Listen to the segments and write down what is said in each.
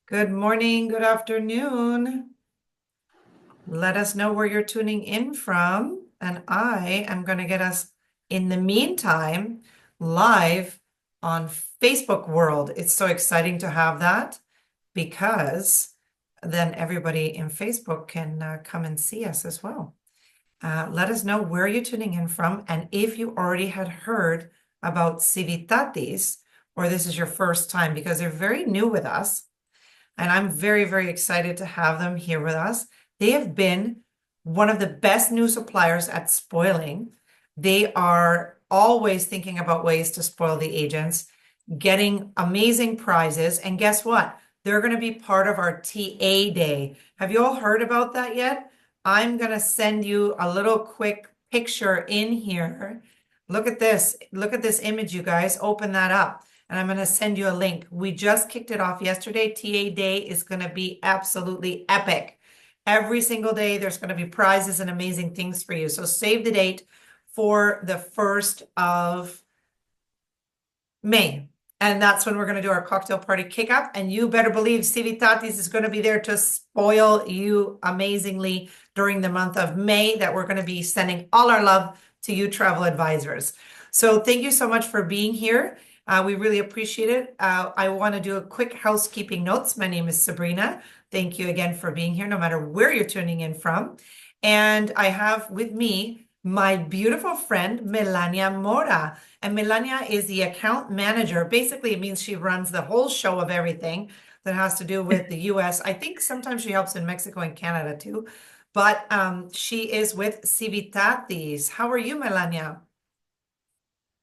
Good morning, good afternoon. Let us know where you're tuning in from. And I am going to get us, in the meantime, live on Facebook World. It's so exciting to have that because then everybody in Facebook can come and see us as well. Let us know where you're tuning in from and if you already had heard about Civitatis or this is your first time because they're very new with us. And I'm very, very excited to have them here with us. They have been one of the best new suppliers at spoiling. They are always thinking about ways to spoil the agents, getting amazing prizes. And guess what? They're going to be part of our TA day. Have you all heard about that yet? I'm going to send you a little quick picture in here. Look at this. Look at this image, you guys. Open that up and I'm going to send you a link. We just kicked it off yesterday. TA Day is going to be absolutely epic. Every single day, there's going to be prizes and amazing things for you. So save the date for the 1st of May. And that's when we're going to do our cocktail party kick-up. And you better believe Civitatis is going to be there to spoil you amazingly during the month of May, that we're going to be sending all our love to you travel advisors. So thank you so much for being here. We really appreciate it. I want to do a quick housekeeping notes. My name is Sabrina. Thank you again for being here, no matter where you're tuning in from. And I have with me my beautiful friend, Melania Mora. And Melania is the account manager. Basically, it means she runs the whole show of everything that has to do with the US. I think sometimes she helps in Mexico and Canada too. But she is with Civitatis. How are you, Melania?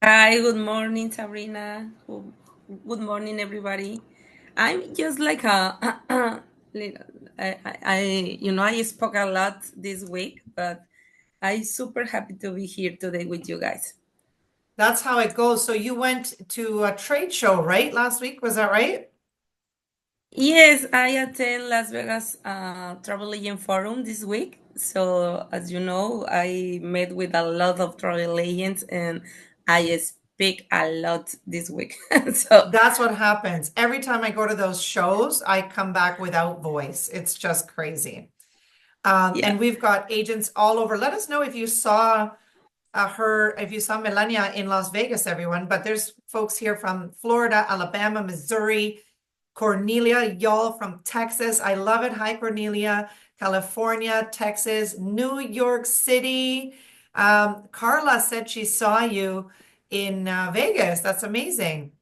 Hi, good morning, Sabrina. Good morning, everybody. I'm just like little, I spoke a lot this week, but I'm super happy to be here today with you guys. That's how it goes. So you went to a trade show, right? Last week, was that right? Yes, I attend Las Vegas Travel Agent Forum this week. So, as you know, I met with a lot of travel agents and I speak a lot this week. so, That's what happens. Every time I go to those shows, I come back without voice. It's just crazy. yeah. And we've got agents all over. Let us know if you saw if you saw Melania in Las Vegas, everyone. But there's folks here from Florida, Alabama, Missouri, Cornelia, y'all from Texas. I love it. Hi, Cornelia. California, Texas, New York City. Carla said she saw you in Vegas. That's amazing.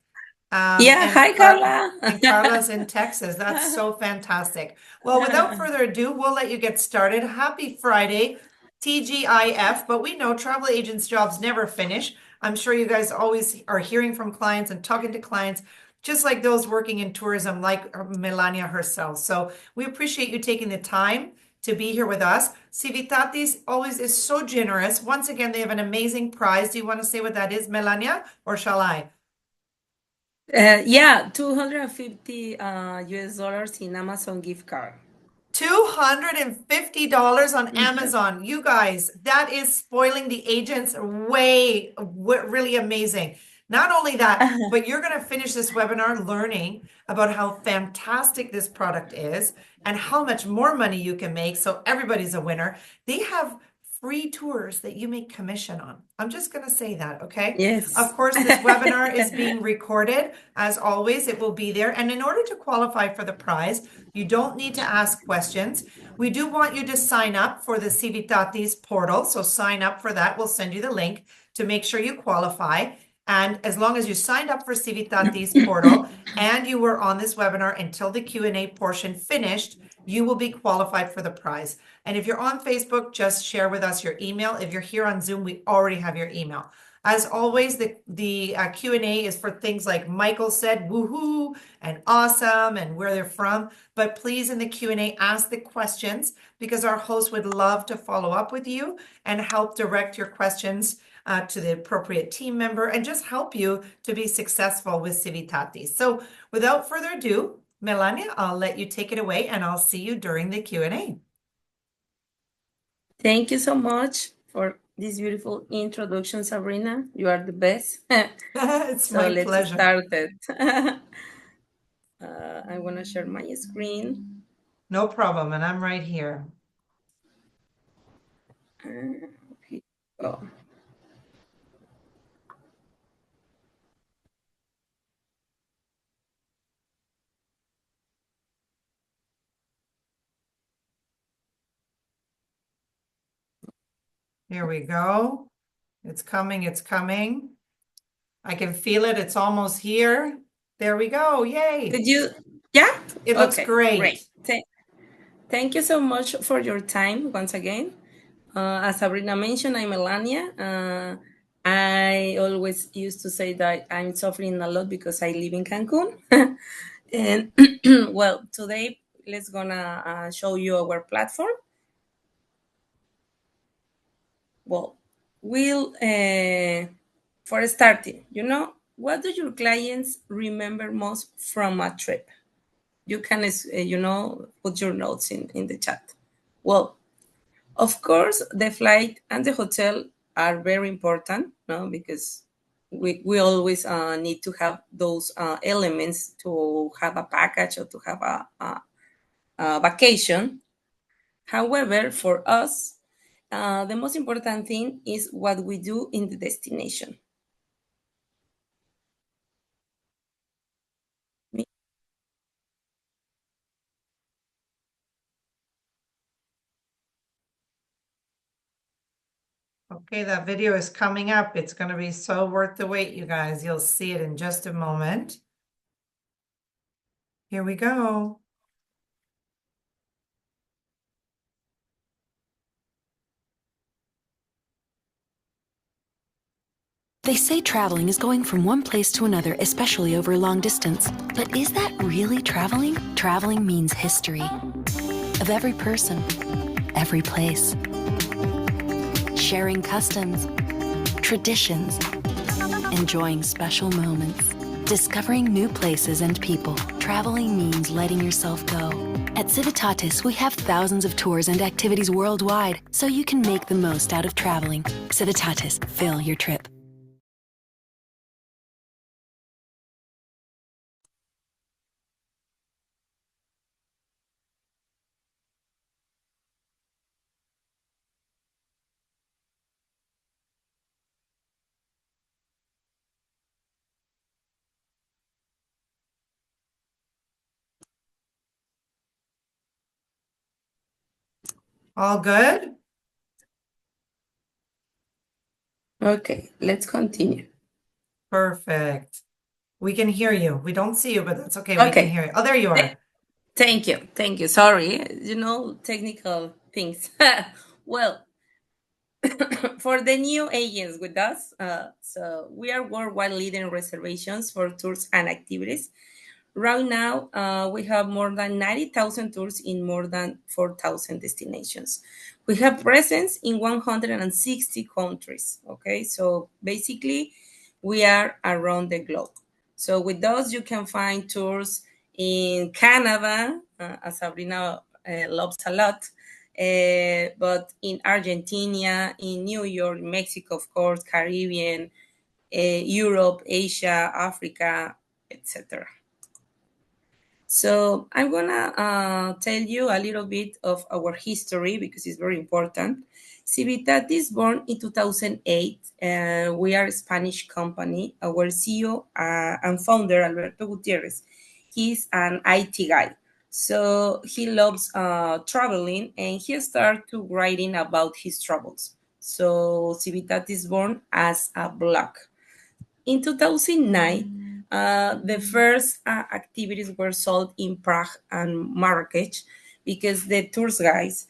Um, Yeah, and hi, Car Carla. and Carla's in Texas. That's so fantastic. Well, without further ado, we'll let you get started. Happy Friday, TGIF. But we know travel agents' jobs never finish. I'm sure you guys always are hearing from clients and talking to clients, just like those working in tourism, like Melania herself. So we appreciate you taking the time to be here with us. Civitatis always is so generous. Once again, they have an amazing prize. Do you want to say what that is, Melania, or shall I? Yeah, 250 US dollars in Amazon gift card. $250 on Amazon. You guys, that is spoiling the agents way, really amazing. Not only that, but you're going to finish this webinar learning about how fantastic this product is and how much more money you can make. So everybody's a winner. They have free tours that you make commission on. I'm just going to say that, okay? Yes. Of course, this webinar is being recorded. As always, it will be there. And in order to qualify for the prize, you don't need to ask questions. We do want you to sign up for the Civitatis portal. So sign up for that. We'll send you the link to make sure you qualify. And as long as you signed up for Civitatis portal and you were on this webinar until the Q&A portion finished, you will be qualified for the prize. And if you're on Facebook, just share with us your email. If you're here on Zoom, we already have your email. As always, the Q&A is for things like Michael said, woohoo, and awesome, and where they're from. But please, in the Q&A, ask the questions because our host would love to follow up with you and help direct your questions to the appropriate team member and just help you to be successful with Civitatis. So without further ado, Melania, I'll let you take it away and I'll see you during the Q&A. Thank you so much for this beautiful introduction, Sabrina. You are the best. It's So my let's pleasure. start it. I'm going to share my screen. No problem, and I'm right here. Okay. Oh. Here we go. It's coming, it's coming. I can feel it, it's almost here. There we go, yay. Did you? Yeah? It looks Okay, great. great. Thank you so much for your time once again. As Sabrina mentioned, I'm Melania. I always used to say that I'm suffering a lot because I live in Cancun. And well, today let's gonna show you our platform. Well, we'll for starting, what do your clients remember most from a trip? You can, put your notes in the chat. Well, of course, the flight and the hotel are very important, no? Because we always need to have those elements to have a package or to have a vacation. However, for us, the most important thing is what we do in the destination. Okay, that video is coming up. It's going to be so worth the wait, you guys. You'll see it in just a moment. Here we go. They say traveling is going from one place to another, especially over a long distance. But is that really traveling? Traveling means history of every person, every place. Sharing customs, traditions, enjoying special moments, discovering new places and people. Traveling means letting yourself go. At Civitatis, we have thousands of tours and activities worldwide, so you can make the most out of traveling. Civitatis, fill your trip. All good? Okay, let's continue. Perfect. We can hear you. We don't see you, but that's okay. We can Okay. hear you. Oh, there you are. Thank you. Thank you. Sorry, technical things. Well, for the new agents with us, so we are worldwide leader in reservations for tours and activities. Right now, we have more than 90,000 tours in more than 4,000 destinations. We have presence in 160 countries. Okay, so basically, we are around the globe. So with those, you can find tours in Canada, as Sabrina loves a lot, but in Argentina, in New York, Mexico, of course, Caribbean, Europe, Asia, Africa, etc. So I'm gonna tell you a little bit of our history because it's very important. Civitatis born in 2008. We are a Spanish company. Our CEO and founder, Alberto Gutierrez, he's an IT guy. So he loves traveling and he started to writing about his travels. So Civitatis born as a blog. In 2009, the first activities were sold in Prague and Marrakech because the tours guys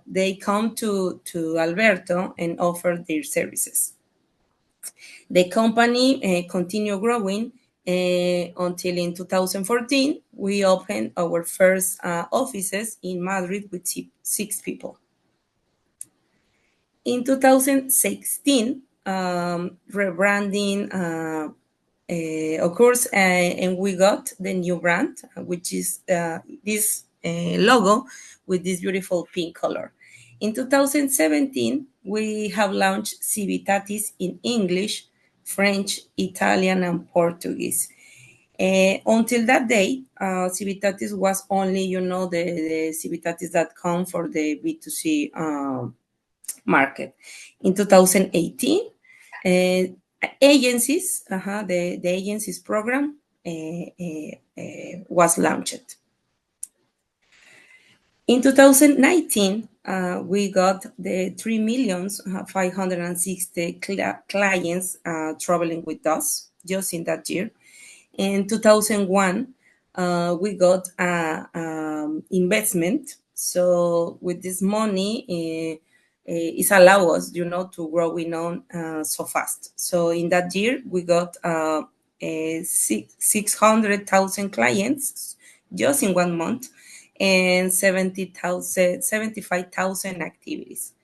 they come to Alberto and offer their services. The company continued growing until in 2014 we opened our first offices in Madrid with 6 people. In 2016, rebranding occurs, and we got the new brand, which is this logo with this beautiful pink color. In 2017, we have launched Civitatis in English, French, Italian, and Portuguese. Until that day, Civitatis was only, the Civitatis.com for the B2C market. In 2018, agencies, the agencies program was launched. In 2019, we got the 3,560 clients traveling with us just in that year. In 2001, we got investment. So with this money, it allow us, to growing on so fast. So in that year, we got 600,000 clients just in 1 month and 75,000 activities.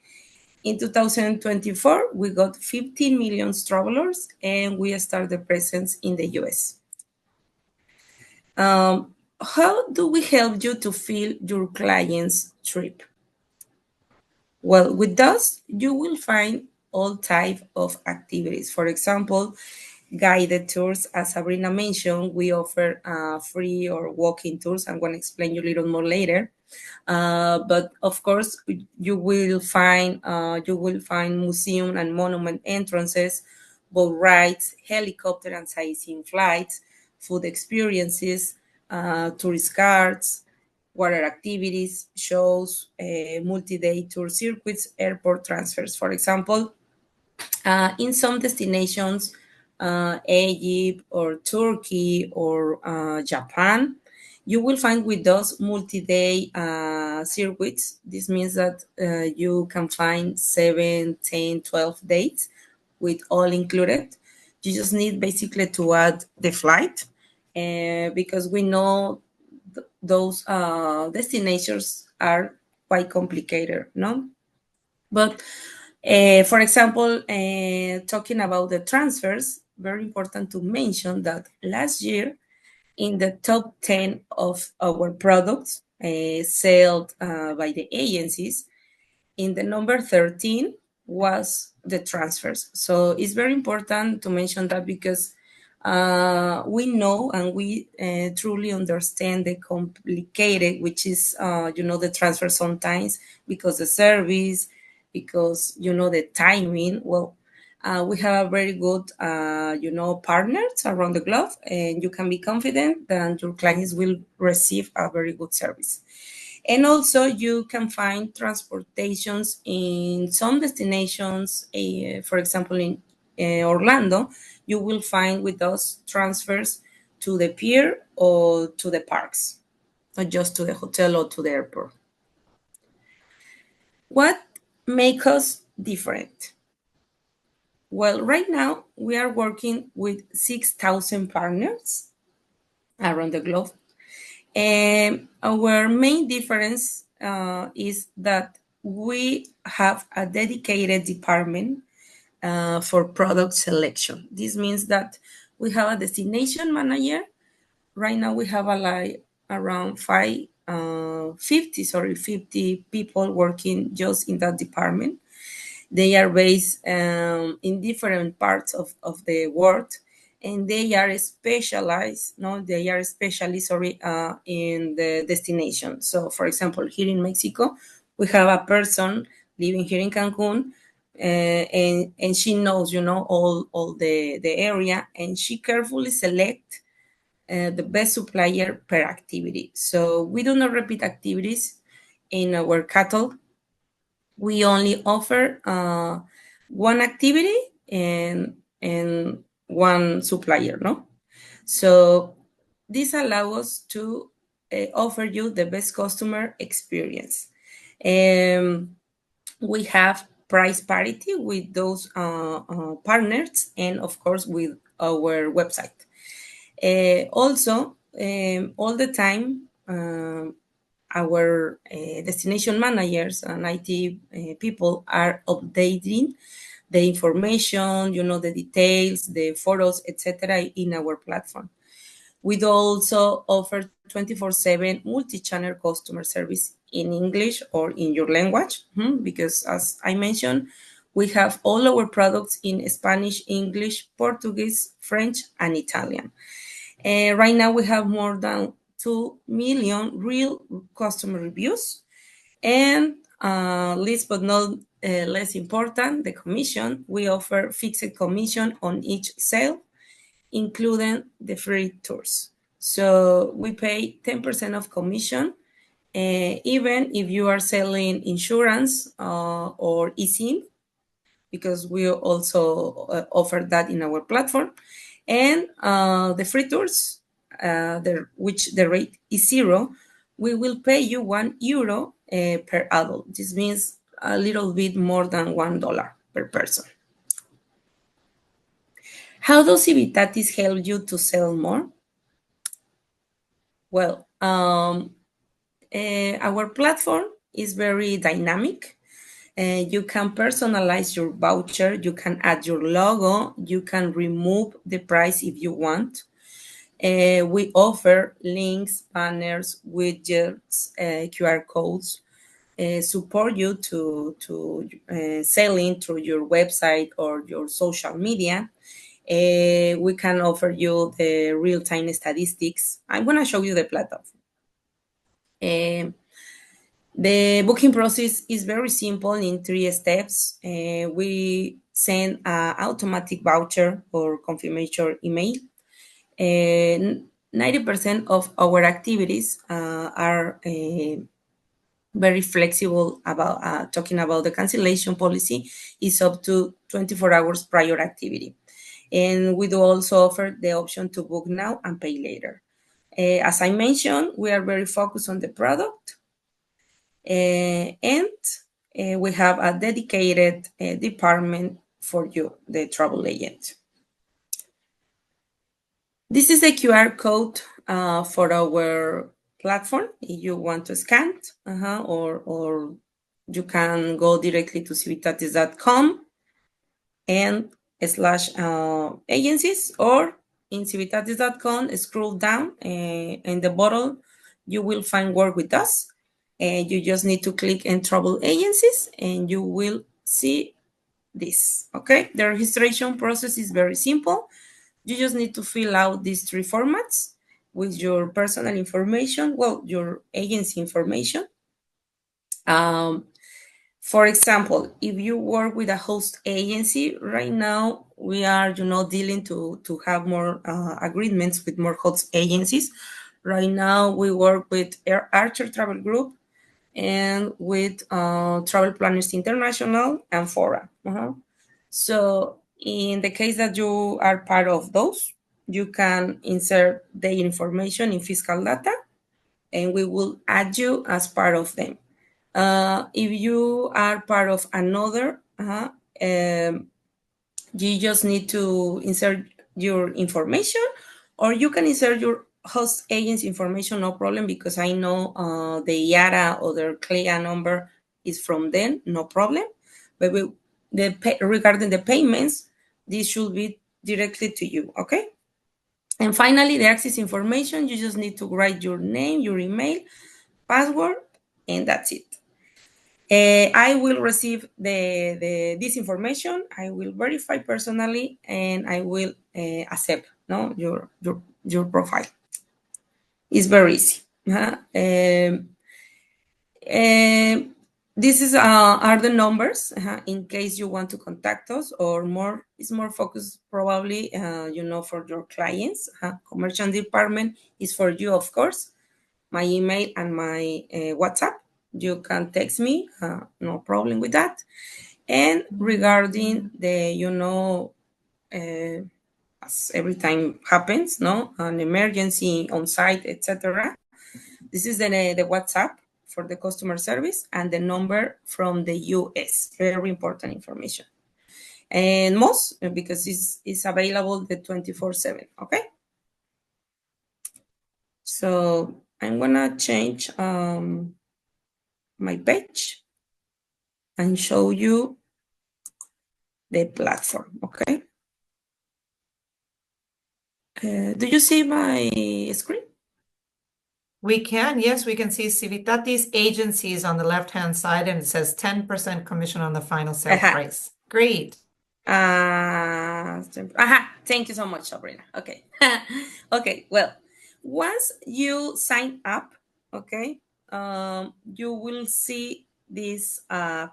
In 2024, we got 15 million travelers and we started the presence in the US. How do we help you to fill your client's trip? Well, with us, you will find all type of activities. For example, guided tours. As Sabrina mentioned, we offer free or walking tours. I'm going to explain you a little more later. But of course, you will find museum and monument entrances, boat rides, helicopter and sightseeing flights, food experiences, tourist cards, water activities, shows, multi-day tour circuits, airport transfers. For example, in some destinations, Egypt or Turkey or Japan, you will find with those multi-day circuits. This means that you can find 7, 10, 12 dates with all included. You just need basically to add the flight because we know those destinations are quite complicated, no? But for example, talking about the transfers, very important to mention that last year, in the top 10 of our products sold by the agencies, in the number 13 was the transfers. So it's very important to mention that because we know and we truly understand the complicated, which is, the transfer sometimes because the service, because, the timing. Well, we have a very good, partners around the globe, and you can be confident that your clients will receive a very good service. And also you can find transportations in some destinations, for example, in Orlando, you will find with us transfers to the pier or to the parks, not just to the hotel or to the airport. What makes us different? Well, right now we are working with 6,000 partners around the globe. And our main difference is that we have a dedicated department for product selection. This means that we have a destination manager. Right now we have around 50 people working just in that department. They are based in different parts of the world, and they are specialized, in the destination. So, for example, here in Mexico, we have a person living here in Cancun, and she knows, all the area, and she carefully select the best supplier per activity. So we do not repeat activities in our catalog. We only offer one activity and one supplier, no? So this allows us to offer you the best customer experience. We have price parity with those partners and, of course, with our website. Also, all the time, our destination managers and IT people are updating the information, the details, the photos, etc. in our platform. We also offer 24/7 multi-channel customer service in English or in your language, because as I mentioned, we have all our products in Spanish, English, Portuguese, French, and Italian. Right now, we have more than 2 million real customer reviews. And least but not less important, the commission. We offer fixed commission on each sale, including the free tours. So we pay 10% of commission, even if you are selling insurance or eSIM, because we also offer that in our platform. And the free tours, which the rate is 0, we will pay you €1 per adult. This means a little bit more than $1 per person. How does Civitatis help you to sell more? Well, our platform is very dynamic. You can personalize your voucher, you can add your logo, you can remove the price if you want. We offer links, banners, widgets, QR codes, support you to selling through your website or your social media. We can offer you the real-time statistics. I'm going to show you the platform. The booking process is very simple in 3 steps. We send an automatic voucher or confirmation email. 90% of our activities are very flexible about talking about the cancellation policy is up to 24 hours prior activity. And we do also offer the option to book now and pay later. As I mentioned, we are very focused on the product. And we have a dedicated department for you, the travel agent. This is a QR code for our platform. If you want to scan it, or you can go directly to civitatis.com and /agencies, or in civitatis.com, scroll down in the bottom, you will find work with us. And you just need to click on travel agencies and you will see this, okay? The registration process is very simple. You just need to fill out these 3 formats with your personal information, well, your agency information. For example, if you work with a host agency, right now we are, dealing to have more agreements with more host agencies. Right now we work with Archer Travel Group and with Travel Planners International and Fora. So in the case that you are part of those, you can insert their information in fiscal data and we will add you as part of them. If you are part of another, you just need to insert your information, or you can insert your host agent's information, no problem, because I know the IATA or the CLIA number is from them, no problem. But regarding the payments, this should be directly to you, okay? And finally, the access information, you just need to write your name, your email, password, and that's it. I will receive this information. I will verify personally, and I will accept your profile. It's very easy. This are the numbers in case you want to contact us, or more. It's more focused probably, for your clients. Commercial department is for you, of course. My email and my WhatsApp. You can text me, no problem with that. And regarding the, as every time happens, an emergency on site, etc. This is the WhatsApp for the customer service and the number from the US. Very important information. And most, because it's available the 24/7, okay? So I'm gonna change my page and show you the platform, okay? Do you see my screen? We can, yes, we can see Civitatis Agencies on the left-hand side, and it says 10% commission on the final sale price. Great. Thank you so much, Sabrina. Okay. Okay, well, once you sign up, okay, you will see this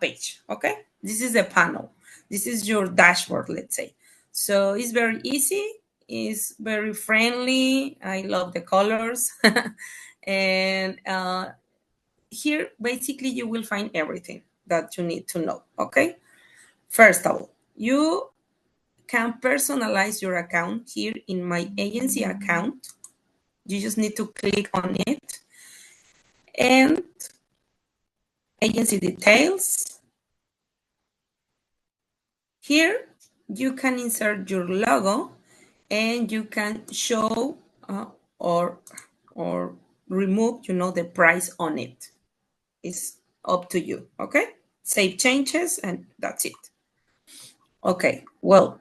page, okay? This is the panel. This is your dashboard, let's say. So it's very easy. It's very friendly. I love the colors. And here, basically, you will find everything that you need to know, okay? First of all, you can personalize your account here in my agency account. You just need to click on it and agency details. Here you can insert your logo and you can show or remove, the price on it. It's up to you, okay? Save changes and that's it. Okay, well,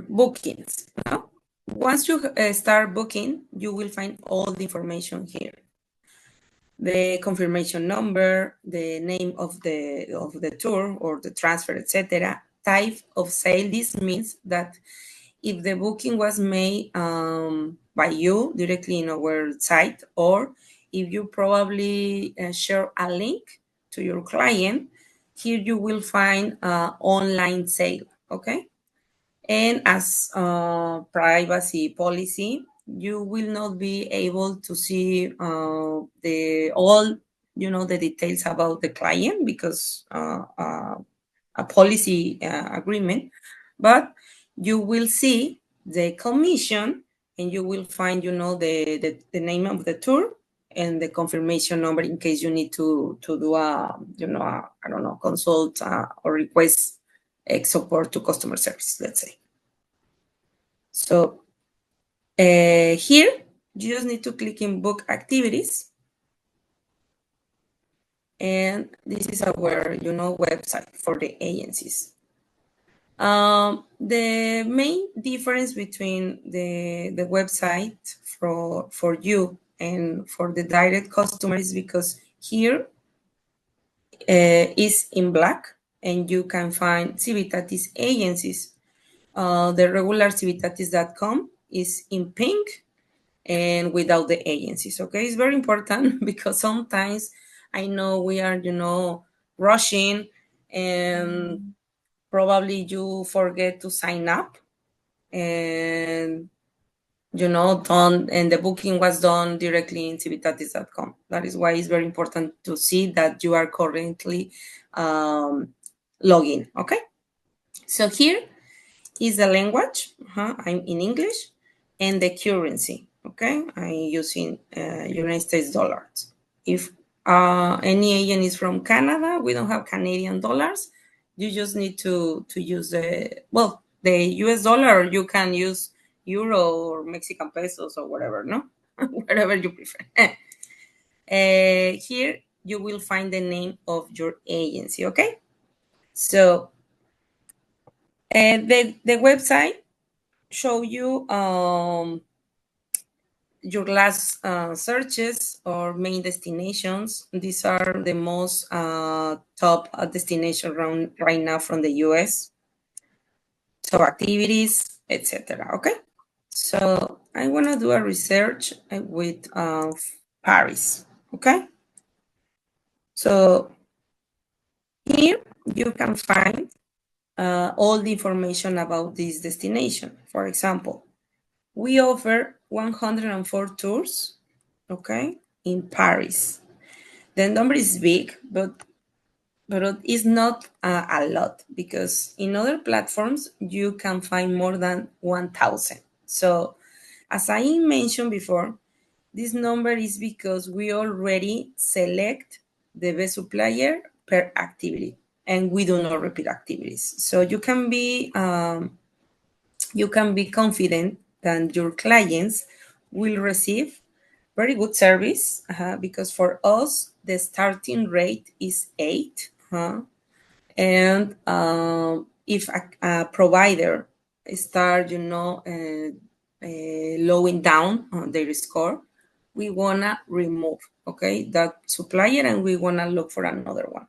bookings. Once you start booking, you will find all the information here. The confirmation number, the name of the tour or the transfer, etc. Type of sale. This means that if the booking was made by you directly in our site, or if you probably share a link to your client, here you will find online sale, okay? And as privacy policy, you will not be able to see the details about the client because a policy agreement, but you will see the commission and you will find, the name of the tour and the confirmation number in case you need to do I don't know, consult or request support to customer service, let's say. So here, you just need to click in book activities. And this is our, website for the agencies. The main difference between the website for you and for the direct customer is because here is in black and you can find Civitatis Agencies. The regular civitatis.com is in pink and without the agencies, okay? It's very important because sometimes I know we are, rushing and probably you forget to sign up and, and the booking was done directly in civitatis.com. That is why it's very important to see that you are currently login, okay? So here is the language. I'm in English, and the currency. Okay, I'm using United States dollars. If any agent is from Canada, we don't have Canadian dollars. You just need to use the US dollar, or you can use euro or Mexican pesos or whatever, no? Whatever you prefer. Here you will find the name of your agency, okay? So the website show you your last searches or main destinations. These are the most top destination right now from the US. So activities, etc. Okay. So I want to do a research with Paris. Okay. So here you can find all the information about this destination. For example, we offer 104 tours, okay, in Paris. The number is big, but it's not a lot because in other platforms you can find more than 1,000. So as I mentioned before, this number is because we already select the best supplier per activity and we do not repeat activities. So you can be confident that your clients will receive very good service because for us the starting rate is 8, and if a provider start lowing down on their score, we wanna remove that supplier and we wanna look for another one.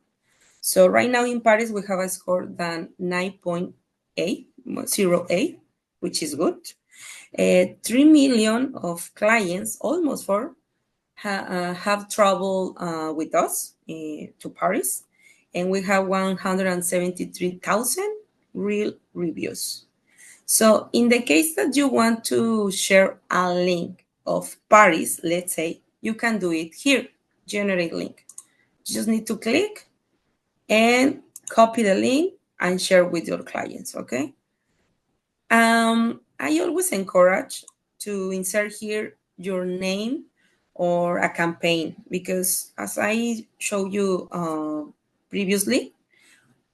So right now in Paris, we have a score than 9.8, which is good. 3 million of clients, almost 4, have traveled with us to Paris, and we have 173,000 real reviews. So in the case that you want to share a link of Paris, let's say, you can do it here, generate link. You just need to click and copy the link and share with your clients, okay? I always encourage to insert here your name or a campaign, because as I showed you previously,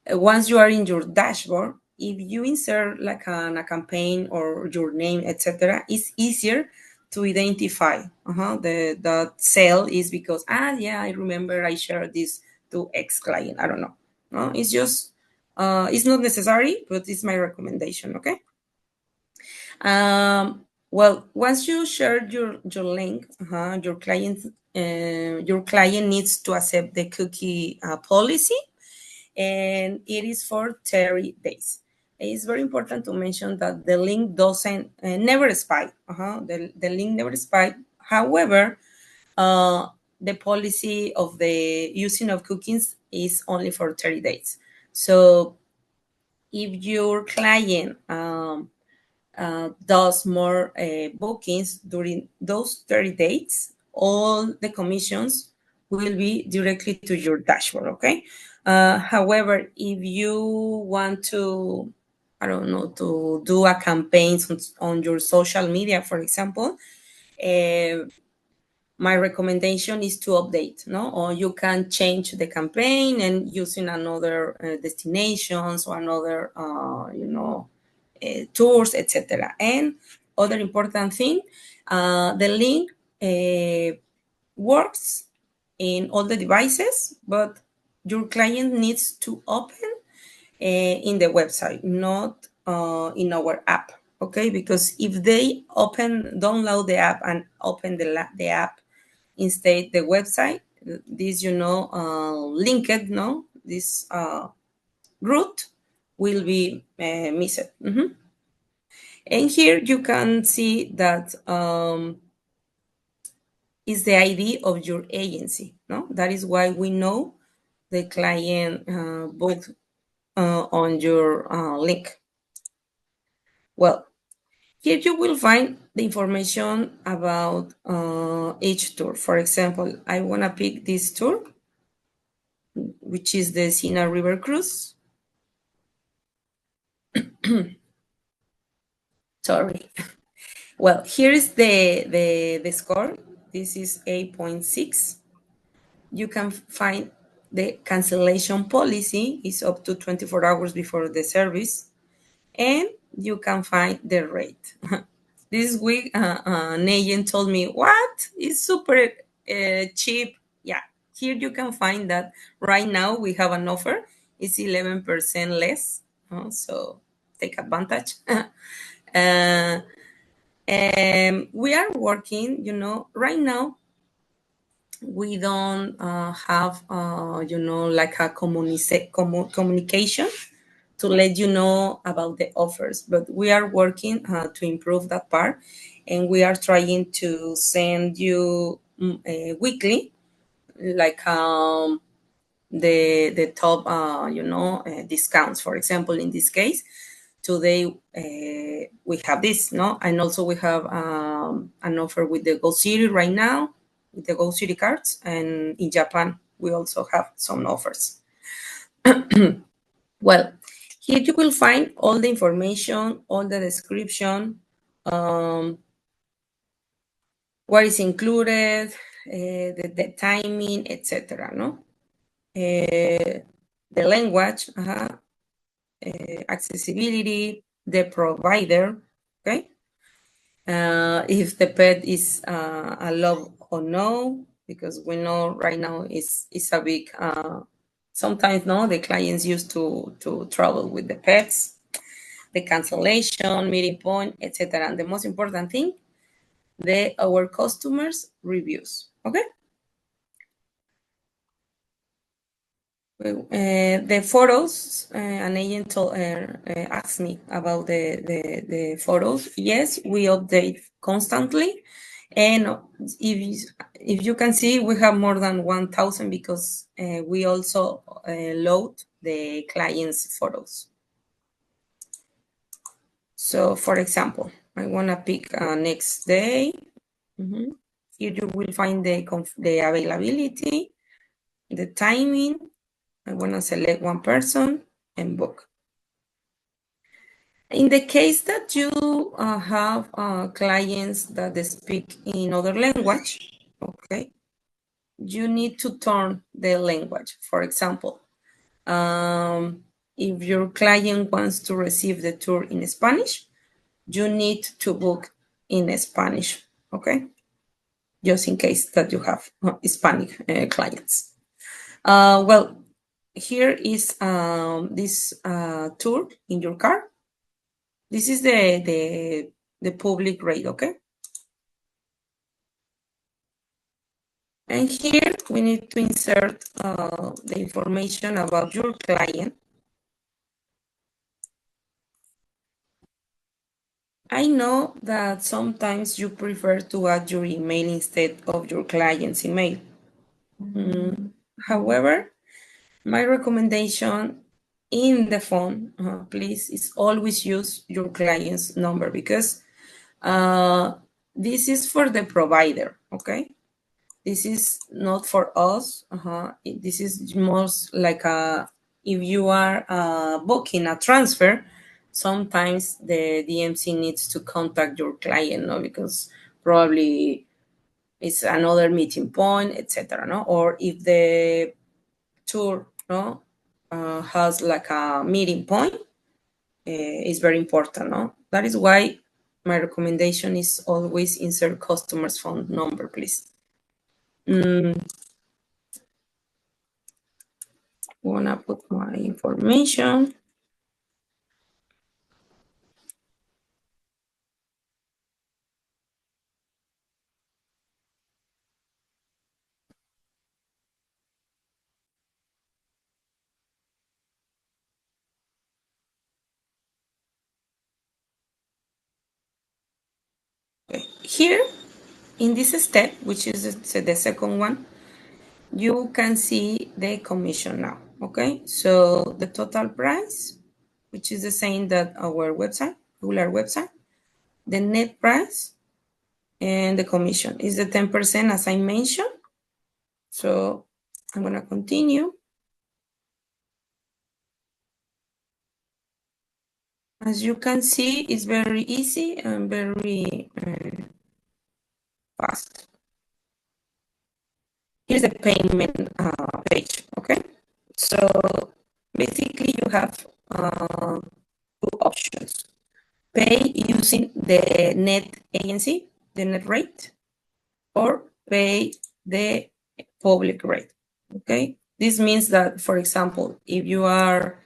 once you are in your dashboard, if you insert like a campaign or your name, etc., it's easier to identify the sale is because, yeah, I remember I shared this to X client. I don't know. No, it's just, it's not necessary, but it's my recommendation, okay? Well, once you share your link, your client needs to accept the cookie policy, and it is for 30 days. It's very important to mention that the link doesn't never expire. The link never expire. However, the policy of the using of cookies is only for 30 days. So if your client does more bookings during those 30 days, all the commissions will be directly to your dashboard, okay? However, if you want to, I don't know, to do a campaign on your social media, for example, my recommendation is to update, no? Or you can change the campaign and using another destinations or another, tours, etc. And other important thing, the link works in all the devices, but your client needs to open in the website, not in our app, okay? Because if they download the app and open the app instead the website, this, linked, no? This route will be missed. And here you can see that is the ID of your agency, no? That is why we know the client booked on your link. Well, here you will find the information about each tour. For example, I want to pick this tour, which is the Sina River Cruise. Sorry. Well, here is the score. This is 8.6. You can find the cancellation policy is up to 24 hours before the service, and you can find the rate. This week, an agent told me, what? It's super cheap. Yeah, here you can find that right now we have an offer. It's 11% less, so take advantage. We are working, right now, we don't have, like a communication to let you know about the offers, but we are working to improve that part, and we are trying to send you weekly, like the top, discounts. For example, in this case, today we have this, no? And also we have an offer with the Go City right now, with the Go City cards, and in Japan we also have some offers. Well, here you will find all the information, all the description, what is included, the timing, etc. No, the language, accessibility, the provider, okay. If the pet is allowed or no, because we know right now it's a big. Sometimes, no, the clients used to travel with the pets, the cancellation, meeting point, etc. And the most important thing, our customers' reviews. Okay. The photos, an agent asked me about the photos. Yes, we update constantly. And if you can see, we have more than 1,000 because we also load the client's photos. So, for example, I want to pick next day. Here you will find the availability, the timing. I want to select one person and book. In the case that you have clients that they speak in other language, okay, you need to turn the language. For example, if your client wants to receive the tour in Spanish, you need to book in Spanish, okay? Just in case that you have Hispanic clients. Well, here is this tour in your car. This is the public rate, okay? And here we need to insert the information about your client. I know that sometimes you prefer to add your email instead of your client's email. However, my recommendation in the phone, please, is always use your client's number because this is for the provider, okay? This is not for us. This is most like if you are booking a transfer, sometimes the DMC needs to contact your client, no, because probably it's another meeting point, etc. No, or if the tour has like a meeting point, it's very important. No, that is why my recommendation is always insert customer's phone number, please. Wanna put my information. Okay. Here in this step, which is the second one, you can see the commission now. Okay, so the total price, which is the same that our website, regular website, the net price, and the commission is the 10% as I mentioned. So I'm gonna continue. As you can see, it's very easy and very fast. Here's the payment page, okay? So basically you have two options. Pay using the net agency, the net rate, or pay the public rate, okay? This means that, for example, if you are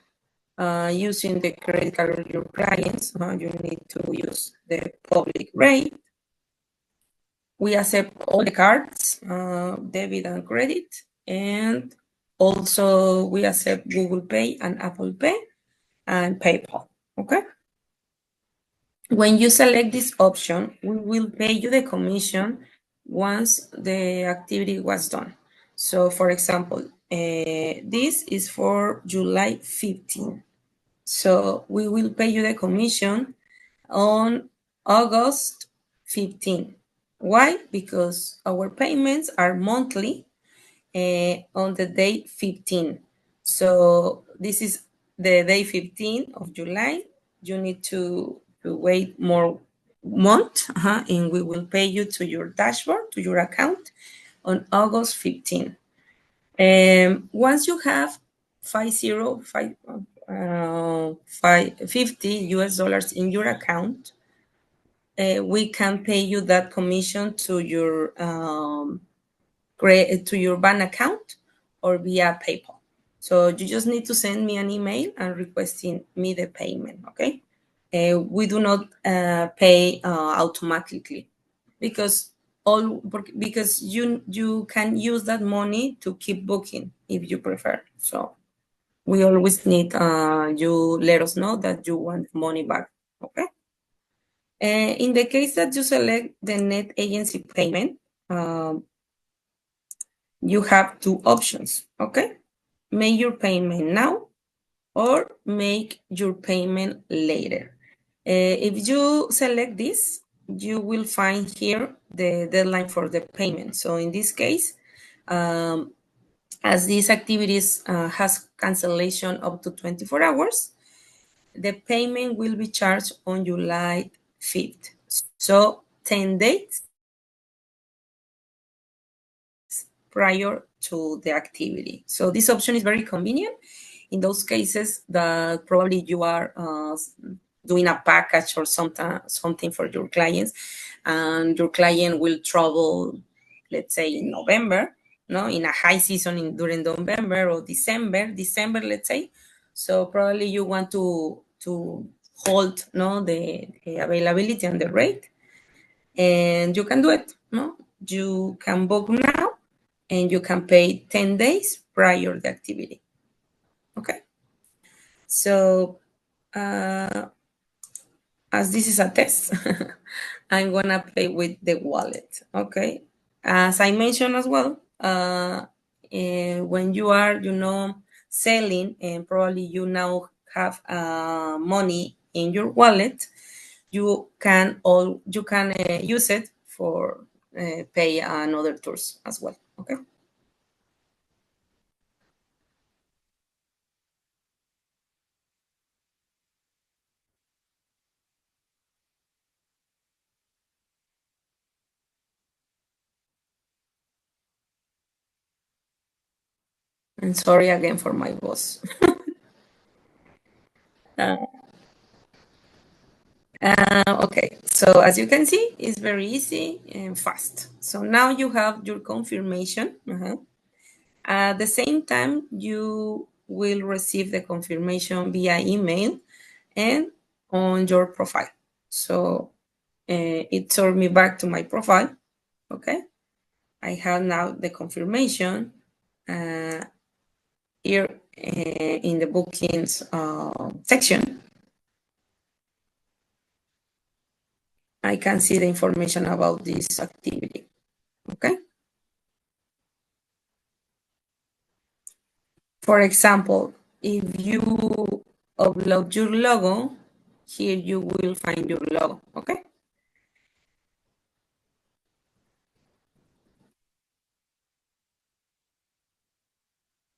using the credit card of your clients, you need to use the public rate. We accept all the cards, debit and credit, and also we accept Google Pay and Apple Pay and PayPal, okay? When you select this option, we will pay you the commission once the activity was done. So for example, this is for July 15. So we will pay you the commission on August 15. Why? Because our payments are monthly on the day 15. So this is the day 15 of July. You need to wait more month, and we will pay you to your dashboard, to your account on August 15. Once you have 50 US dollars in your account, we can pay you that commission to your bank account or via PayPal. So you just need to send me an email and requesting me the payment, okay? We do not pay automatically because you can use that money to keep booking if you prefer. So we always need you let us know that you want money back, okay? In the case that you select the net agency payment, you have two options, okay? Make your payment now or make your payment later. If you select this, you will find here the deadline for the payment. So in this case, as these activities has cancellation up to 24 hours, the payment will be charged on July 5th. So 10 days prior to the activity. So this option is very convenient in those cases that probably you are doing a package or something for your clients, and your client will travel, let's say in November, no, in a high season during November or December, let's say. So probably you want to hold the availability and the rate, and you can do it. No, you can book now, and you can pay 10 days prior the activity. Okay. So as this is a test, I'm gonna play with the wallet. Okay. As I mentioned as well, when you are, selling, and probably you now have money in your wallet, you can use it for pay another tours as well. Okay. And sorry again for my voice. Okay, so as you can see, it's very easy and fast. So now you have your confirmation. At the same time, you will receive the confirmation via email and on your profile. So it took me back to my profile. Okay, I have now the confirmation here in the bookings section. I can see the information about this activity. Okay. For example, if you upload your logo, here you will find your logo. Okay.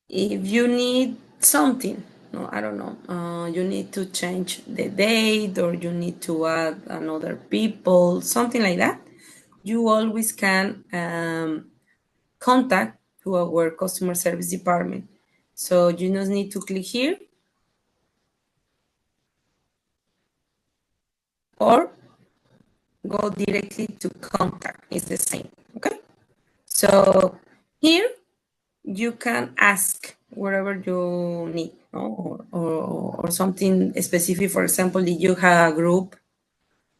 If you need something, no, I don't know, you need to change the date, or you need to add another people, something like that, you always can contact to our customer service department. So you just need to click here, or go directly to contact. It's the same. Okay. So here you can ask whatever you need, no? or something specific. For example, if you have a group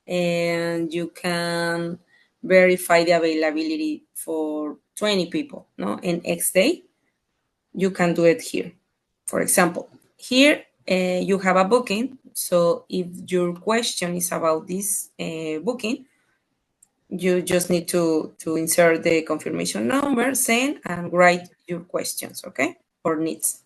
and you can verify the availability for 20 people, no, and X day, you can do it here. For example, here you have a booking. So if your question is about this booking, you just need to insert the confirmation number, send, and write your questions, okay, or needs.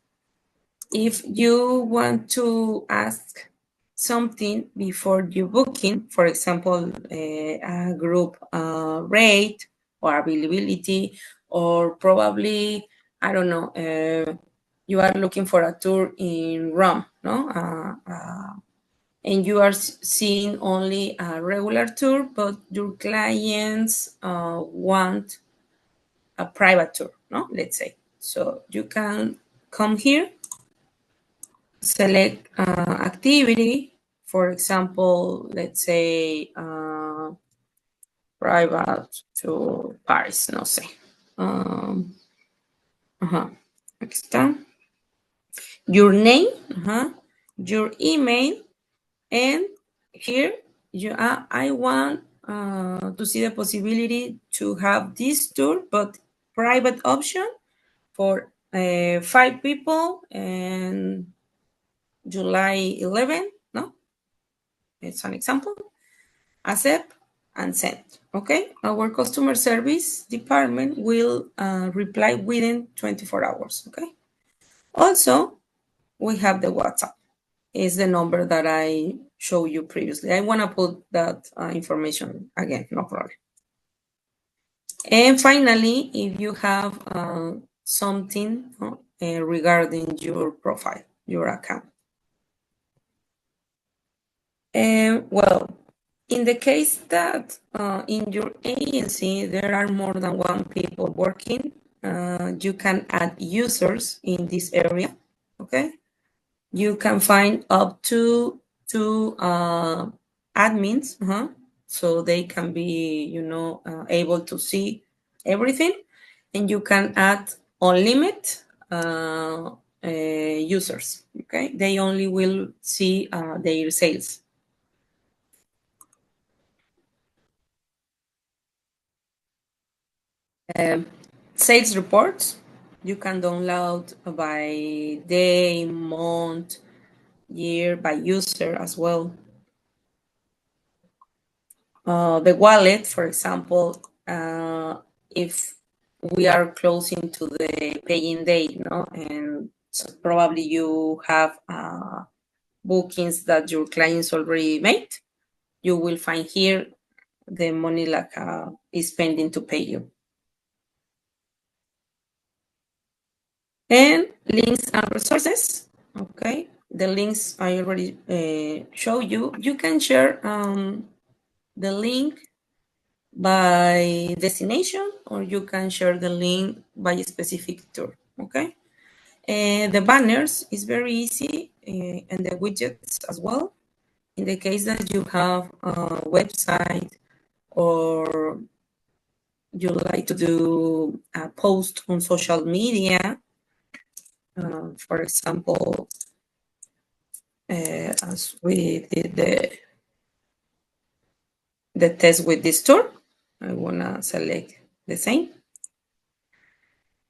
If you want to ask something before you booking, for example, a group rate or availability, or probably, I don't know, you are looking for a tour in Rome, no? And you are seeing only a regular tour, but your clients want a private tour, no? Let's say. So you can come here, select activity, for example, let's say private to Paris, no sé. Aquí está. Your name, your email, and here I want to see the possibility to have this tour, but private option for 5 people and July 11, no? It's an example. Accept and send. Okay, our customer service department will reply within 24 hours. Okay, also we have the WhatsApp, is the number that I showed you previously. I want to put that information again, no problem. And finally, if you have something regarding your profile, your account. Well, in the case that in your agency there are more than one people working, you can add users in this area. Okay, you can find up to 2 admins, so they can be, able to see everything, and you can add unlimited users. Okay, they only will see their sales. Sales reports you can download by day, month, year, by user as well. The wallet, for example, if we are closing to the paying date, and so probably you have bookings that your clients already made, you will find here the money is pending to pay you. And links and resources. Okay, the links I already show you. You can share the link by destination, or you can share the link by a specific tour. Okay, the banners is very easy, and the widgets as well. In the case that you have a website, or you like to do a post on social media, for example, as we did the test with this tour, I wanna select the same.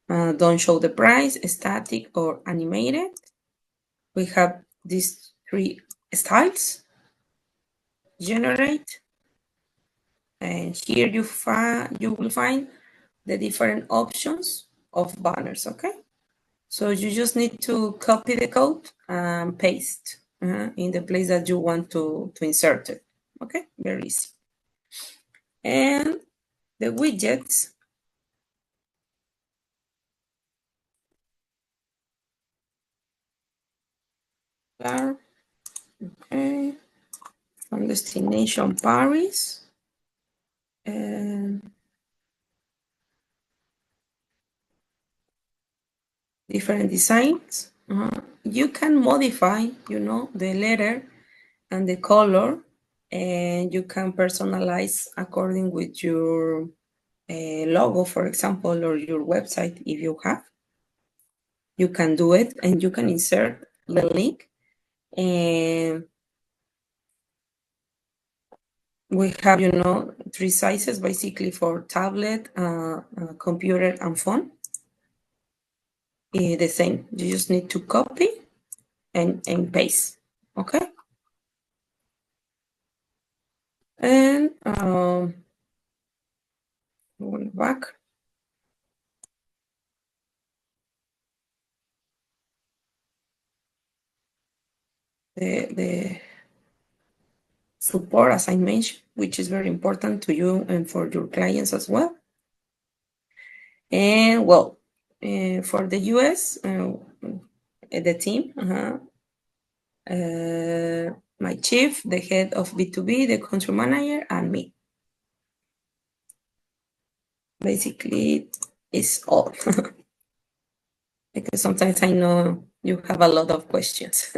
Don't show the price, static or animated. We have these 3 styles. Generate, and here you will find the different options of banners. Okay, so you just need to copy the code and paste in the place that you want to insert it. Okay, very easy. And the widgets are okay, from destination Paris, and different designs. You can modify, the letter and the color, and you can personalize according with your logo, for example, or your website if you have. You can do it, and you can insert the link. And we have, 3 sizes basically for tablet, computer, and phone. The same. You just need to copy and paste. Okay. And going back. The support, as I mentioned, which is very important to you and for your clients as well. And well, for the US, the team, my chief, the head of B2B, the country manager, and me. Basically, it's all. Because sometimes I know you have a lot of questions.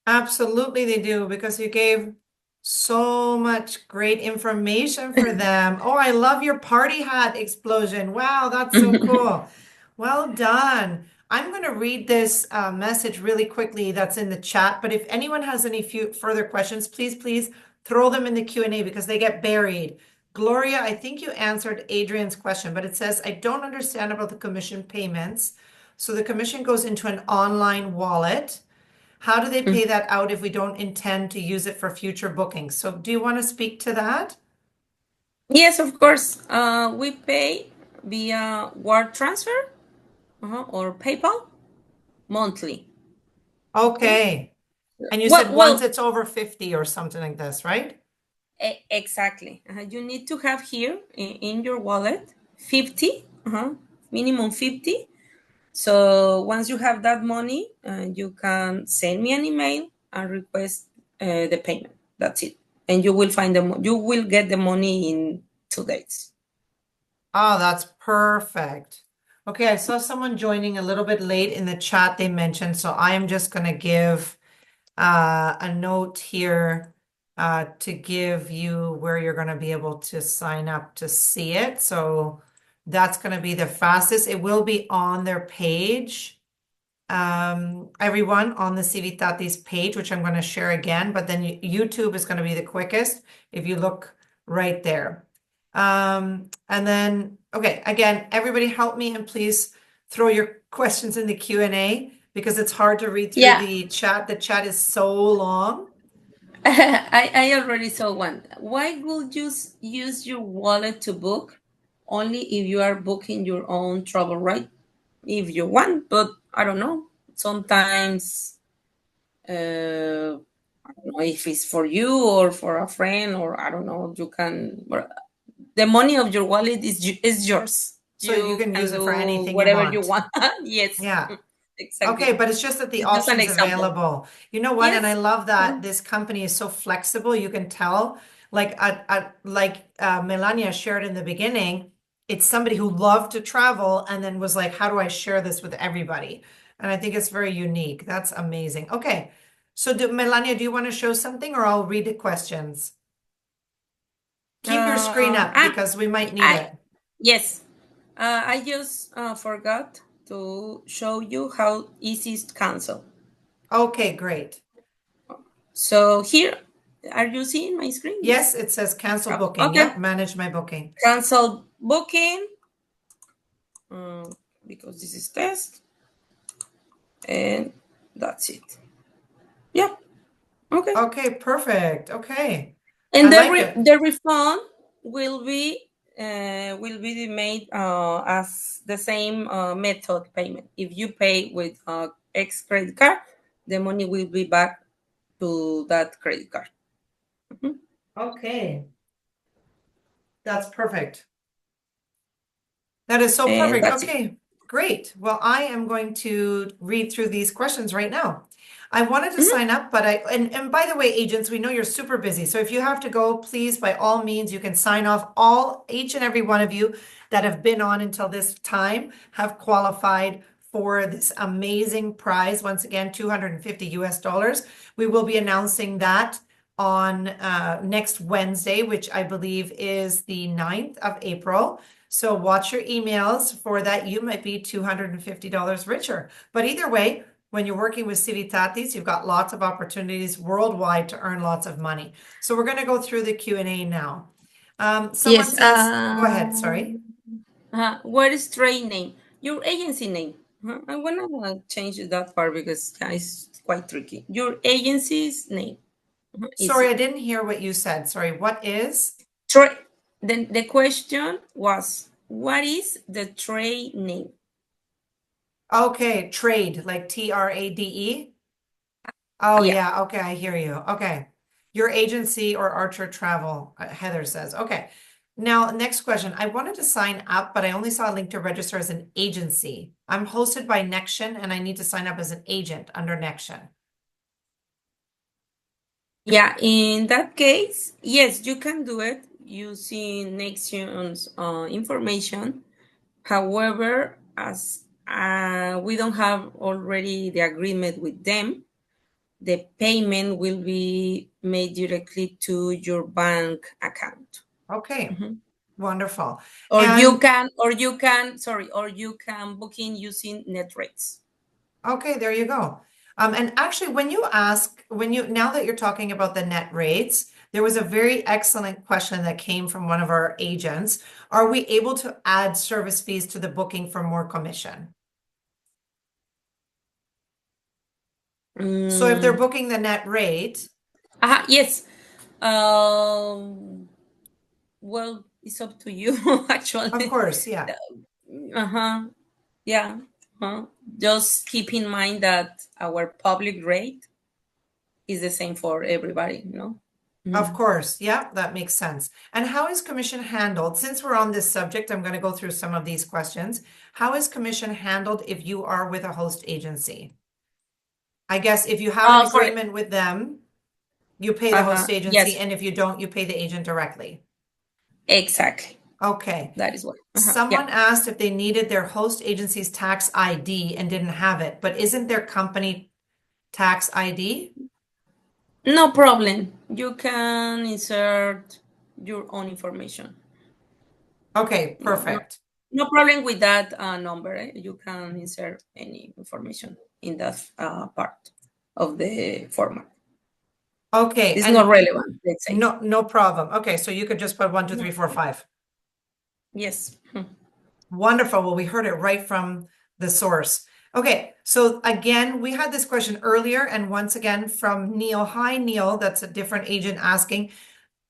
Absolutely, they do, because you gave so much great information for them. Oh, I love your party hat explosion. Wow, that's so cool. Well done. I'm going to read this message really quickly that's in the chat, but if anyone has any further questions, please throw them in the Q&A because they get buried. Gloria, I think you answered Adrian's question, but it says, I don't understand about the commission payments. So the commission goes into an online wallet. How do they pay that out if we don't intend to use it for future bookings? So do you want to speak to that? Yes, of course. We pay via wire transfer or PayPal monthly. Okay. And you said once it's over 50 or something like this, right? Exactly. You need to have here in your wallet 50, minimum 50. So once you have that money, you can send me an email and request the payment. That's it. And you will find you will get the money in 2 days. Oh, that's perfect. Okay, I saw someone joining a little bit late in the chat they mentioned, so I am just going to give a note here to give you where you're going to be able to sign up to see it. So that's going to be the fastest. It will be on their page, everyone, on the Civitatis page, which I'm going to share again, but then YouTube is going to be the quickest if you look right there. And then, okay, again, everybody help me and please throw your questions in the Q&A because it's hard to read through the chat. The chat is so long. I already saw one. Why would you use your wallet to book only if you are booking your own travel, right? If you want, but I don't know. Sometimes, I don't know if it's for you or for a friend, or I don't know. You can. The money of your wallet is yours. So you can use it for do anything you whatever you want. want. Yes. Yeah. Exactly. Okay, but it's just that the It's just an option's example. available. You know what? And I Yes. love that this company is so flexible. You can tell, like Melania shared in the beginning, it's somebody who loved to travel and then was like, how do I share this with everybody? And I think it's very unique. That's amazing. Okay. So Melania, do you want to show something or I'll read the questions? Keep your screen up because we might need it. Yes. I just forgot to show you how easy is to cancel. Okay, great. So here, are you seeing my screen? Yes, it says cancel booking. Okay. Yep, manage my booking. Cancel booking. Because this is test. And that's it. Yeah. Okay. Okay, perfect. Okay. And I like it. the refund will be made as the same method payment. If you pay with X credit card, the money will be back to that credit card. Okay. That's perfect. That is so And perfect. that's it. Okay, great. Well, I am going to read through these questions right now. I wanted to sign up, but and by the way, agents, we know you're super busy. So if you have to go, please, by all means, you can sign off. Each and every one of you that have been on until this time have qualified for this amazing prize. Once again, 250 US dollars. We will be announcing that on next Wednesday, which I believe is the 9th of April. So watch your emails for that. You might be $250 richer. But either way, when you're working with Civitatis, you've got lots of opportunities worldwide to earn lots of money. So we're going to go through the Q&A now. Someone says, go ahead, sorry. What is trade name? Your agency name. I want to change that part because it's quite tricky. Your agency's name. Sorry, I didn't hear what you said. Sorry, what is? Then the question was, what is the trade name? Okay, trade, like TRADE. Oh, yeah. Okay, I hear you. Okay. Your agency or Archer Travel, Heather says. Okay. Now, next question. I wanted to sign up, but I only saw a link to register as an agency. I'm hosted by Nexion and I need to sign up as an agent under Nexion. Yeah, in that case, yes, you can do it using Nexion's information. However, as we don't have already the agreement with them, the payment will be made directly to your bank account. Okay, wonderful. Or you can book in using net rates. Okay, there you go. And actually, now that you're talking about the net rates, there was a very excellent question that came from one of our agents. Are we able to add service fees to the booking for more commission? So if they're booking the net rate, Yes. Well, it's up to you, actually. of course, yeah. Yeah. Just keep in mind that our public rate is the same for everybody, you know? Of course, yeah, that makes sense. And how is commission handled? Since we're on this subject, I'm going to go through some of these questions. How is commission handled if you are with a host agency? I guess if you have an For agreement with them, you pay the host agency, yes, and if you don't, you pay the agent directly. exactly. Okay. That is what. Someone Yeah. asked if they needed their host agency's tax ID and didn't have it, but isn't their company tax ID? No problem. You can insert your own information. Okay, No, perfect. no problem with that number. You can insert any information in that part of the format. Okay, It's not and relevant, let's say. no problem. Okay, so you could just put 1, 2, 3, 4, 5. Yes. Wonderful. Well, we heard it right from the source. Okay, so again, we had this question earlier, and once again from Neil. Hi, Neil. That's a different agent asking.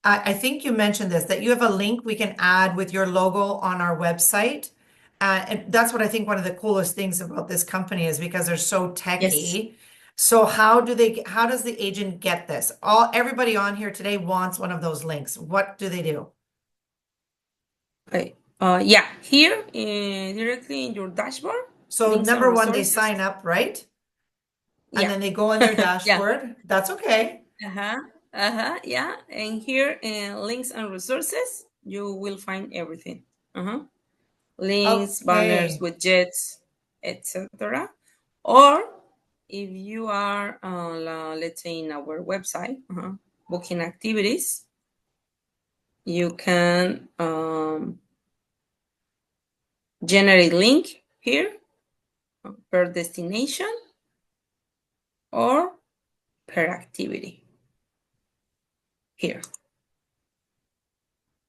I think you mentioned this, that you have a link we can add with your logo on our website. And that's what I think one of the coolest things about this company is, because they're so Yes. techy. So how does the agent get this? Everybody on here today wants one of those links. What do they do? Okay. Yeah, here directly in your dashboard, So links and number one, they resources. sign up, right? And Yeah. then they go on their Yeah. dashboard. That's okay. Yeah. And here in links and resources, you will find everything. Links, banners, Okay. widgets, etc. Or if you are, let's say, in our website, booking activities, you can generate link here per destination or per activity here.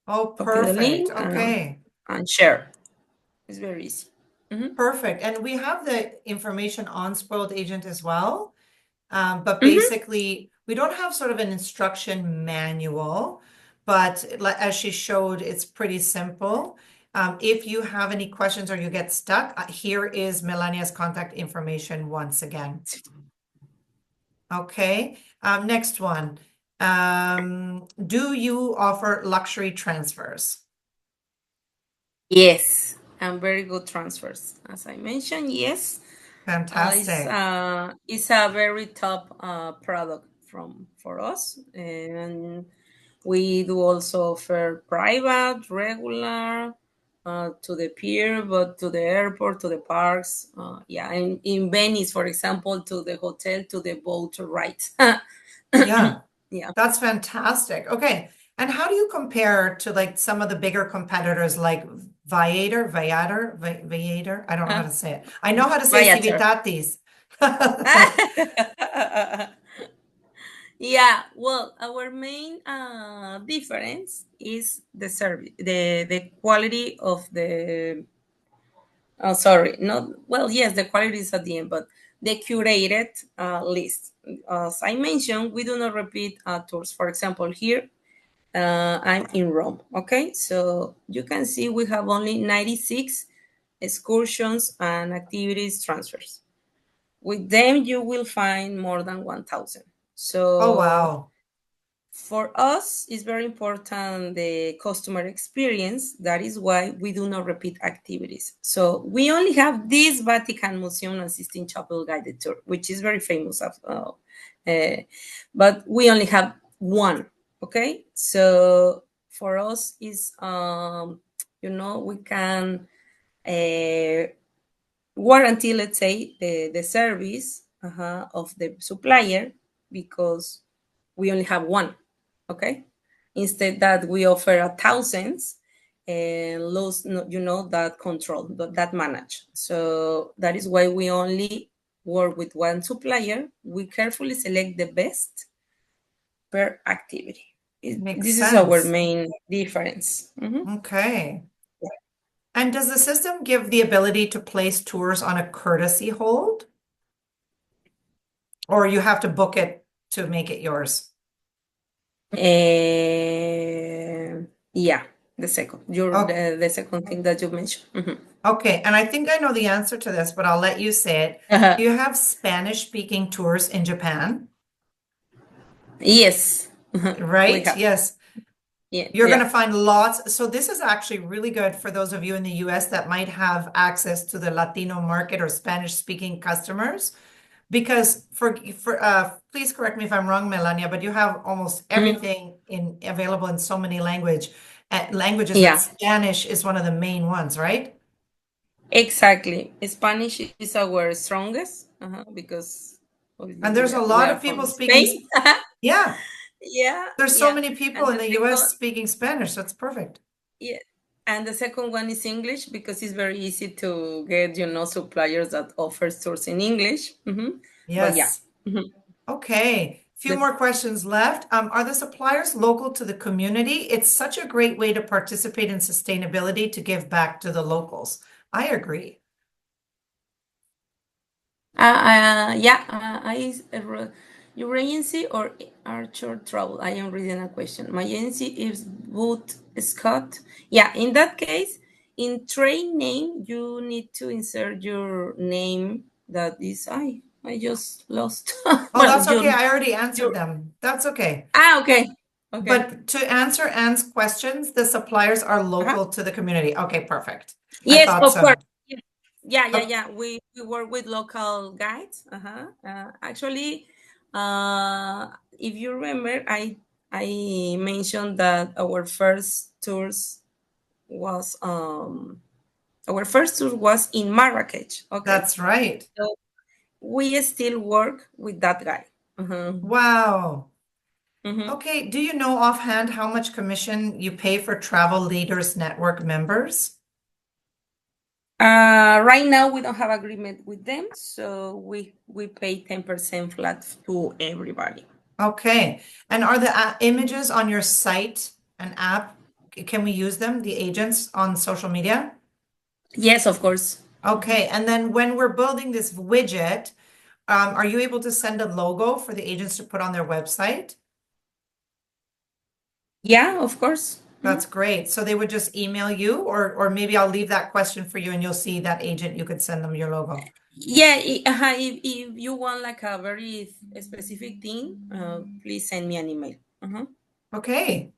Oh, Copy the perfect. link Okay. and share. It's very easy. Perfect. And we have the information on Spoiled Agent as well. But Mhm. basically, we don't have sort of an instruction manual, but as she showed, it's pretty simple. If you have any questions or you get stuck, here is Melania's contact information once again. Okay. Next one. Do you offer luxury transfers? Yes, and very good transfers. As I mentioned, yes. Fantastic. It's a very top product for us, and we do also offer private, regular, to the pier, but to the airport, to the parks. Yeah, in Venice, for example, to the hotel, to the boat ride. Yeah. Yeah. That's fantastic. Okay. And how do you compare to like some of the bigger competitors like Viator? I don't know how to say it. I know how to say Viator. Civitatis. Yeah, well, our main difference is the service, the quality of the. Oh, sorry, not well. Yes, the quality is at the end, but the curated list. As I mentioned, we do not repeat tours. For example, here I'm in Rome. Okay, so you can see we have only 96 excursions and activities transfers. With them, you will find more than 1,000. Oh, So wow. for us, it's very important the customer experience. That is why we do not repeat activities. So we only have this Vatican Museum and Sistine Chapel guided tour, which is very famous. But we only have one. Okay, so for us is we can warranty, let's say, the service of the supplier because we only have one. Okay, instead that we offer thousands and lose that control, that manage. So that is why we only work with one supplier. We carefully select the best per activity. Makes This is our sense. main difference. Okay. And does the system give the ability to place tours on a courtesy hold? Or you have to book it to make it yours? Yeah, the second, Oh, the second thing that you mentioned. okay. And I think I know the answer to this, but I'll let you say it. Uh-huh. Do you have Spanish speaking tours in Japan? Yes, we Right? have. Yes. Yeah, You're going yeah, to find lots. So this is actually really good for those of you in the US that might have access to the Latino market or Spanish speaking customers. Because please correct me if I'm wrong, Melania, but you have almost Mhm. everything available in so many languages that Yeah, Spanish is one of the main ones, right? exactly. Spanish is our strongest because And obviously there's a we lot are of people from speaking. Spain. Yeah, Yeah, there's so yeah. many people And in the the second, US speaking Spanish. That's perfect. yeah, and the second one is English because it's very easy to get, suppliers that offer tours in English. But yeah. Yes. Okay. Few The more questions left. Are the suppliers local to the community? It's such a great way to participate in sustainability to give back to the locals. I agree. Yeah, your agency or Archer Travel? I am reading a question. My agency is Boot Scott. Yeah, in that case, in train name, you need to insert your name. That is, I just lost. Oh, Well, that's okay. I already answered your them. That's okay. okay, okay. But to answer Anne's questions, the suppliers are Uh-huh. local to the community. Okay, perfect. I Yes, thought of course. so. Yeah, yeah, yeah, Oh, yeah. We work with local guides. Actually, if you remember, I mentioned that was our first tour was in Marrakech. Okay, that's right. so we still work with that guy. Uh-huh. Wow. Mhm. Okay, do you know offhand how much commission you pay for Travel Leaders Network members? Right now we don't have agreement with them, so we pay 10% flat to everybody. Okay. And are the images on your site and app, can we use them, the agents on social media? Yes, of course. Okay. And then when we're building this widget, are you able to send a logo for the agents to put on their website? Yeah, of course. That's great. So they would just email you, or maybe I'll leave that question for you and you'll see that agent, you could send them your logo. Yeah, if you want like a very specific thing, please send me an email. Okay.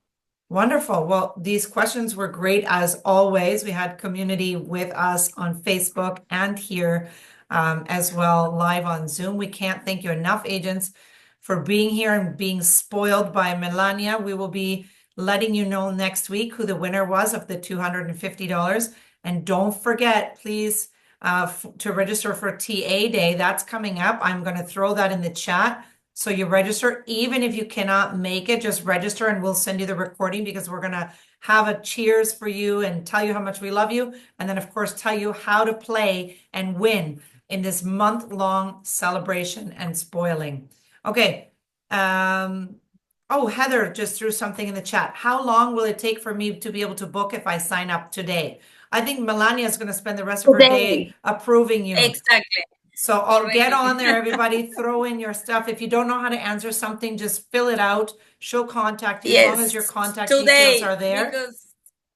Wonderful. Well, these questions were great as always. We had community with us on Facebook and here as well, live on Zoom. We can't thank you enough, agents, for being here and being spoiled by Melania. We will be letting you know next week who the winner was of the $250. And don't forget, please, to register for TA Day. That's coming up. I'm going to throw that in the chat. So you register, even if you cannot make it, just register and we'll send you the recording because we're going to have a cheers for you and tell you how much we love you. And then, of course, tell you how to play and win in this month-long celebration and spoiling. Okay. Oh, Heather just threw something in the chat. How long will it take for me to be able to book if I sign up today? I think Melania is going to spend the rest of her day Today. approving you. Exactly. So I'll get Correctly. on there, everybody, throw in your stuff. If you don't know how to answer something, just fill it out. She'll contact you as long as your Yes, contact details today are there. because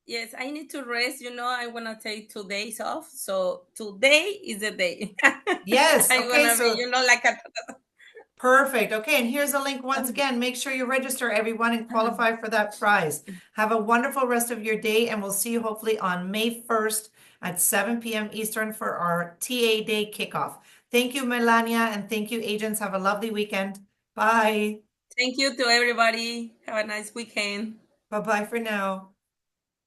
yes, I need to rest. I wanna take 2 days off, so today is the day. Yes. I Okay. wanna be, So like a. perfect. Okay. And here's the link once again. Make sure you register everyone and qualify for that prize. Have a wonderful rest of your day. And we'll see you hopefully on May 1st at 7 p.m. Eastern for our TA Day kickoff. Thank you, Melania. And thank you, agents. Have a lovely weekend. Bye. Thank you to everybody. Have a nice weekend. Bye-bye for now.